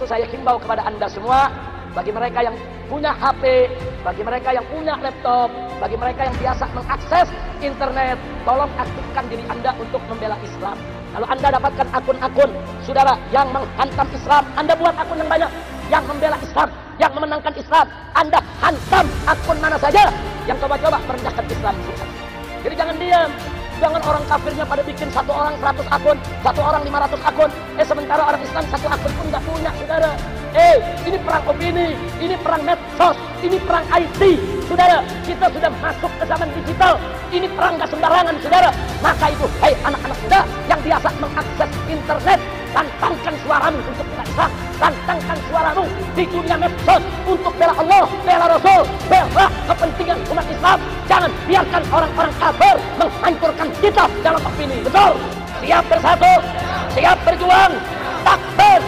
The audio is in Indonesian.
itu saya himbau kepada Anda semua, bagi mereka yang punya HP, bagi mereka yang punya laptop, bagi mereka yang biasa mengakses internet, tolong aktifkan diri Anda untuk membela Islam. Kalau Anda dapatkan akun-akun saudara yang menghantam Islam, Anda buat akun yang banyak yang membela Islam, yang memenangkan Islam. Anda hantam akun mana saja yang coba-coba merendahkan Islam. Jadi jangan diam. Jangan orang kafirnya pada bikin satu orang 100 akun, satu orang 500 akun. Sementara orang Islam satu akun pun nggak punya, saudara. Ini perang opini, ini perang medsos, ini perang IT, saudara. Kita sudah masuk ke zaman digital. Ini perang nggak sembarangan, saudara. Maka itu, anak-anak muda yang biasa mengakses internet, lantangkan suaramu untuk bela Islam, lantangkan suaramu di dunia medsos untuk bela Allah, bela Rasul, bela kepentingan umat Islam. Jangan biarkan orang-orang kafir menghancurkan kita dalam opini. Betul? Siap bersatu, siap berjuang, takbir.